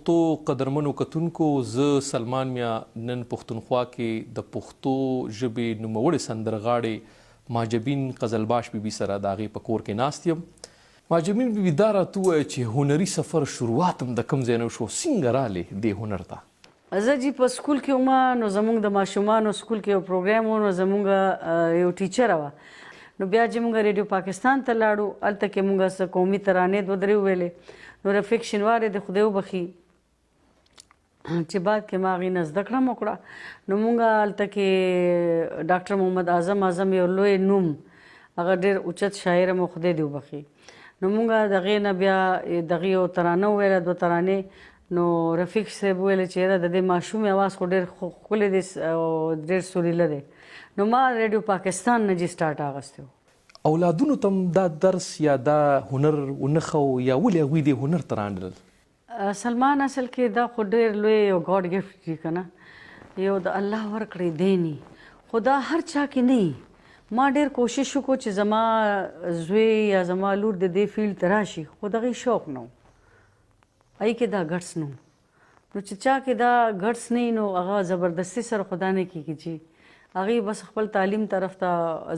پښتو قدرمنو کتونکو زه سلمان میا نن پښتونخوا کې د پښتو ژبې نوموړې سندرغاړې مهجبین قزلباش بي بي سره د هغې په کور کې ناست یم. مهجبین بي بي دا راته ووایه چې هنري سفر شروعات هم د کوم ځای نه وشو، څنګه رالې دې هنر ته؟ زه جی په سکول کې وم، نو زموږ د ماشومانو سکول کې یو پروګرام و، نو زموږ یو ټیچره وه، نو بیا چې موږ ریډیو پاکستان ته لاړو، هلته کې موږ څه قومي ترانې دوه درې وویلې. نو رفیق شینواری د خدای وبخي چې بعد کې ما هغې نه زده کړه م وکړه، نو موږ هلته کې ډاکټر محمد اعظم یو لوی نوم، هغه ډېر اوچت شاعر م، خدای دې وبخي. نو موږ د هغې نه بیا دغې یو ترانه وویله، دوه ترانې. نو رفیق صاحب ویل چې یاره د دې ماشومې اواز خو ډېر ښکلی دی او ډېر سوریله دی. نو ما ریډیو پاکستان نه جي سټارټ اخیستی و. اولادونو ته هم دا درس یا دا هنر ونه ښو یا ولې هغوی دې هنر ته رانډل؟ سلمان اصل کې دا خو ډېر لوی یو ګاډ ګفټ دی که نه، یو د الله ورکړی دیني، خو دا هر چا کې نه وي. ما ډېر کوشش وکړو چې زما زوی یا زما لور د دې فیلډ ته راشي، خو د هغې شوق نه و، هغې کې دا ګټس نه و. نو چې چا کې دا ګټس نه وي نو هغه زبردستي سره خو دا نه کېږي چې هغې بس خپل تعلیم طرف ته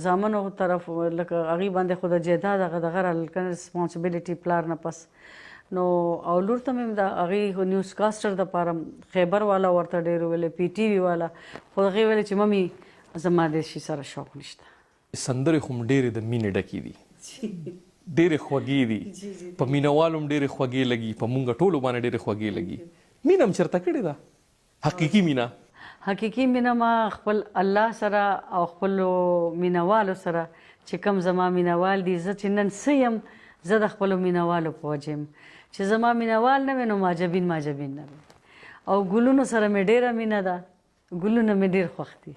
زامنو طرف لکه هغې باندې خو د جایداد هغه دغه رالکنه ریسپانسبیلیټي پلار نه پس. نو او لور ته مې د هغې نیوز کاسټر دپاره خیبر والا ورته ډېر ویلې، پی ټي وي والا، خو هغې ویلې چې ممي زما د شي سره شوق نشته. سندرې خو هم ډېرې د مینې ډکې دي، ډېرې خوږې دي، په مینهوالو هم ډېرې خوږې لګي، په مونږ ټولو باندې ډېرې خوږې لګي. مینه هم چېرته کړې ده؟ حقیقي مینه؟ حقیقي مینه ما خپل الله سره او خپلو مینهوالو سره چې کوم زما مینهوال دي، زه چې نن څه یم زه د خپلو مینهوالو په وجه یم. چې زما مینهوال نه وي نو مهجبین نه وي. او ګلونو سره مې ډېره مینه ده، ګلونه مې ډېر خوښ دي.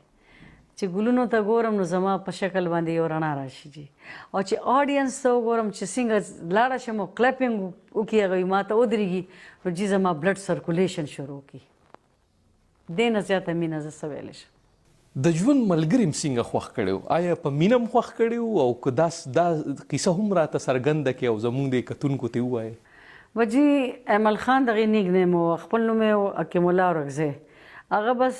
چې ګلونو ته ګورم نو زما په شکل باندې یو رڼا راشي جي، او چې آډینس ته وګورم چې څنګه لاړه شم او کلیپینګ وکړي، هغوی ما ته ودرېږي نو جي زما بلډ سرکولیشن شروع کړي. دې نه زیاته مینه زه څه ویلی شم. د ژوند ملګري هم څنګه خوښ کړی و؟ آیا په مینه هم خوښ کړی و؟ او که دا کیسه هم راته څرګنده کړې او زموږ د کتونکو ته ووایې؟ وجي ایمل خان دغې نیک نیم و، خپل نوم یې حکیم الله ورکزی. هغه بس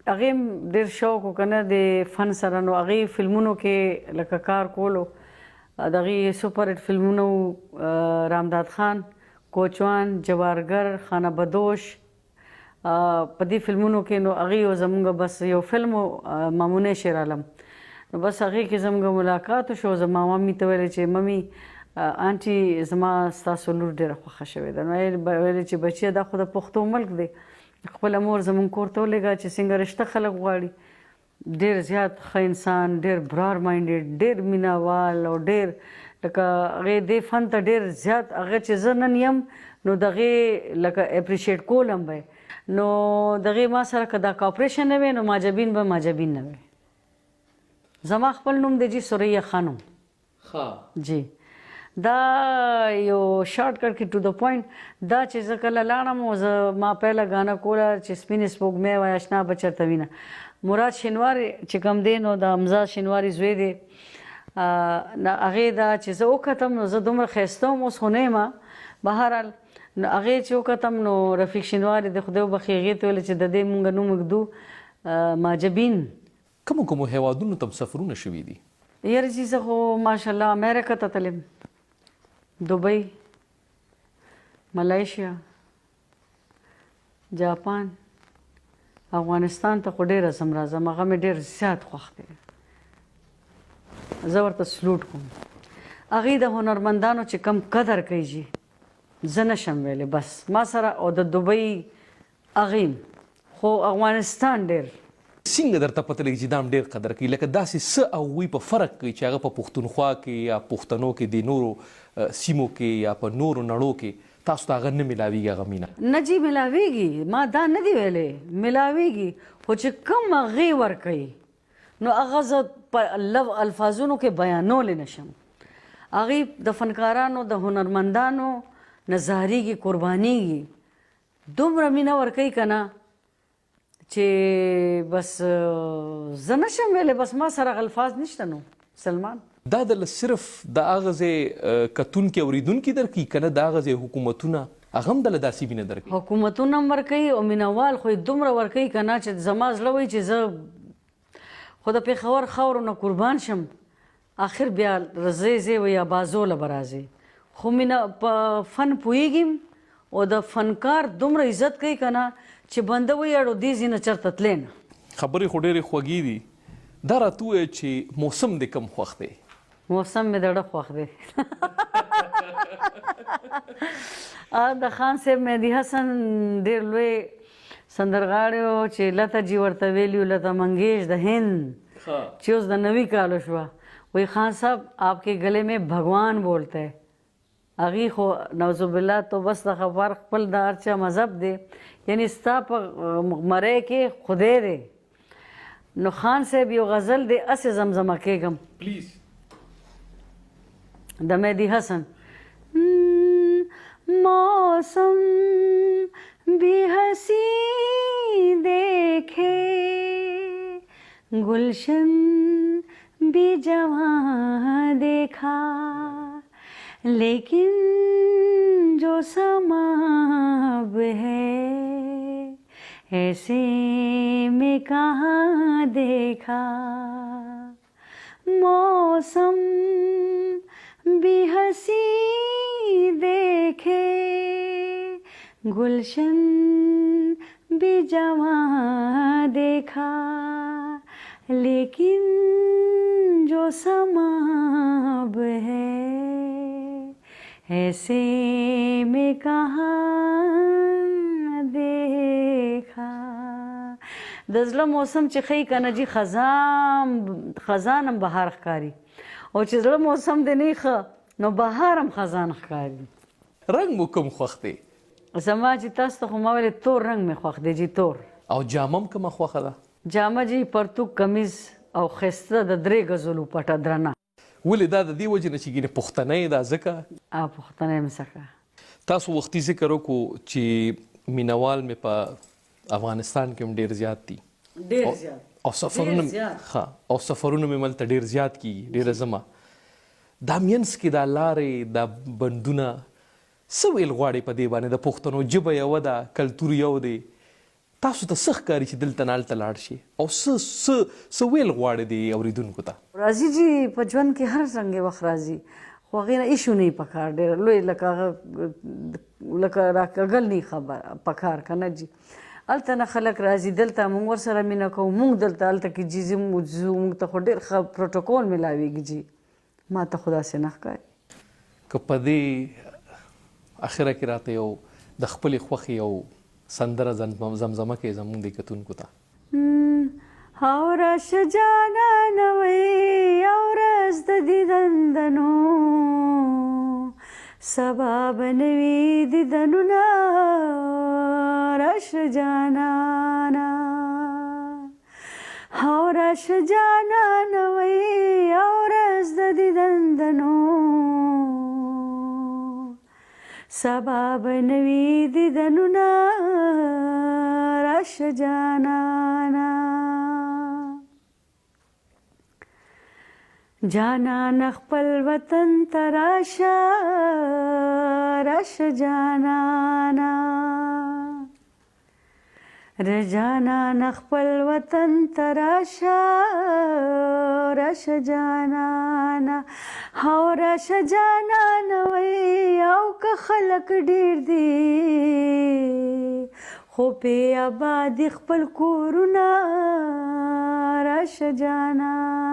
هغې هم ډېر شوق و که نه د فن سره، نو هغې فلمونو کې لکه کار کولو، دغې سوپر هټ فلمونه و، رامداد خان، کوچوان، جوارګر، خانه بدوش، په دې فلمونو کې نو هغې یو زموږ بس یو فلم و مامونه شیر عالم، نو بس هغې کې زموږ ملاقات وشو. زما ممي ته ویلې چې ممي آنټي زما ستاسو لور ډېره خوښه شوې ده. نو ویلې چې بچیه دا خو د پښتو ملک دی، خپله مور زموږ کور ته ولېږه چې څنګه رشته خلک غواړي. ډېر زیات ښه انسان، ډېر برار ماینډېډ، ډېر مینهوال او ډېر لکه هغې دې فن ته ډېر زیات هغه چې زه نن یم نو د هغې لکه اپریشیټ کولم به. نو دغې ما سره که دا کاپریشن نه وی نو مهجبین به مهجبین نه وی. زما خپل نوم دی جي سوریه خانم. جی دا یو شارټ کټ کې ټو د پوینټ دا چې زه کله لاړم ما پهله ګانا کوله چې سپینې سپوږمۍ وایه اشنا به چېرته وینه. مراد شینواری چې کوم دی نو د حمزه شینواري زوی دی، هغې دا چې زه وکتم نو زه دومره ښایسته وم، اوس خو نه یم بهرحال. نو هغې چې وکتم نو رفیق شینواري د خدای وبخښي هغې ته ویل چې د دې مونږ نوم ږدو مهجبین. کومو کومو هیوادونو ته سفرونه شوي دي؟ یاره چې زه خو ماشاءالله امریکا ته تلم، دبۍ، ملایشیا، جاپان، افغانستان ته خو ډېره ځم راځم، هغه مې ډېر زیات خوښ دی، زه ورته سلوټ کوم. هغې د هنرمندانو چې کم قدر کوي جي زه نشم ویلی. بس ما سره او د دبۍ هغې خو افغانستان ډېر. څنګه درته پته لګي چې دا هم ډېر قدر کوي؟ لکه داسې څه هغوی په فرق کوي چې هغه په پښتونخوا کې یا پښتنو کې د نورو سیمو کې یا په نورو نړو کې تاسو ته هغه نه میلاویږي هغه مینه؟ نه جي میلاویږي، ما دا نه دی ویلی میلاویږي، خو چې کوم هغې ورکوي نو هغه زه په الفاظونو کې بیانولی نشم. هغې د فنکارانو د هنرمندانو نه زهریږي، قربانیږي، دومره مینه ورکوي که نه چې بس زه نشم ویلی. بس ما سره الفاظ نشته. نو سلمان دا د صرف د هغه ځای کتونکي اوریدونکي درکوي که نه د هغه ځای حکومتونه هغه هم دله داسې مینه درکوي. حکومتونه هم ورکوي او مینوال خو یې دومره ورکوي که نه چې زما زړه وایي چې زه خو د پېښور خاورو نه قربان شم، آخر بیا رضی و یا بازوله به راځي. خو مینه په فن پوهېږم او د فنکار دومره عزت کوي که نه چې بنده وایي اړو دې ځای نه چېرته تللی نه. خبرې خو ډېرې خوږې دي. دا راته ووایه چې موسم دې کوم خوښ دی؟ موسم مې د ډه خوښ دی. د خان صاحب مهدي حسن ډېر لوی سندرغاړی و چې لته جي ورته ویلي و لته منګیش د هند چې اوس د 90 کالو شوه. وی خان صاحب آپ کے گلے میں بھگوان بولتا ہے. هغې خو نعوذ بالله تو بس د خبر خپل د هر چا مذهب دی، یعنی ستا په مرۍ کې خدای دی. نو خان صاحب یو غزل دی اسې زمزمه کېږم پلیز د مهدي حسن. موسم بھی ہنسی دیکھے گلشن بھی جواں دیکھا، لیکن جو سما اب ہے ایسے میں کہاں دیکھا. موسم بھی ہنسی دیکھے گلشن بھی جواں دیکھا، لیکن جو سما اب ہے ایسے میں کہاں دیکھا. د زړه موسم چې ښیي که نه جي خزان هم بهار ښکاري، او چې زړه موسم دی نه ښه نو بهار هم خزان ښکاري. رنګ مو کوم خوښ دی؟ زما چې تاسو ته خو ما ویلې تور رنګ مې خوښ دی جي، تور. او جامه هم کومه خوښه ده؟ جامه جي پرتوک کمیز او ښایسته د 3 غزلو پټه درنه. ولې دا د دې وجې نه چې ګینې پښتنی دا ځکه؟ پښتنی یم ځکه. تاسو وختي ذکر وکړو چې مینوال مې په افغانستان کې هم ډېر زیات دي. ډېر زیات. او سفرونه مې ملته ډېر زیات کېږي، ډېره ځمه. دا منځ کې دا لارې دا بندونه څه ویل غواړې په دې باندې؟ د پښتنو ژبه یوه ده، کلتور یو دی، تاسو ته څه ښکاري چې دلته نه هلته لاړ شي او څه ویل غواړې دې اورېدونکو ته؟ راځي جي په ژوند کې هر څنګه وخت راځي، خو هغې نه ایشو نه وي پکار ډېر لوی لکه راکږل نه خبره پکار که نه جي. هلته نه خلک راځي، دلته موږ ورسره مینه کوو، موږ دلته هلته کې جي ځو، موږ ته خو ډېر ښه پروټوکول میلاویږي جي. ما ته خو داسې نه ښکاري. که په دې اخره کې راته یو د خپلې خوښې یو سندره زمزمه کې زموږ د کتونکو ته. او راشه جانانه وی او ورځ د دیدندنو، سبا به نوي دیدنونه راشه جانانه. او راشه جانانه وی او ورځ د دیدندنو، سبا به نوي دیدنونه راشه جانانه. جانان خپل وطن ته راشه راشه جانانه، رجانان خپل وطن ته راشه راشه جانانه. او راشه جانانه وی او که خلک ډېر دي خو پې آباد خپل کورونه راشه جانانه.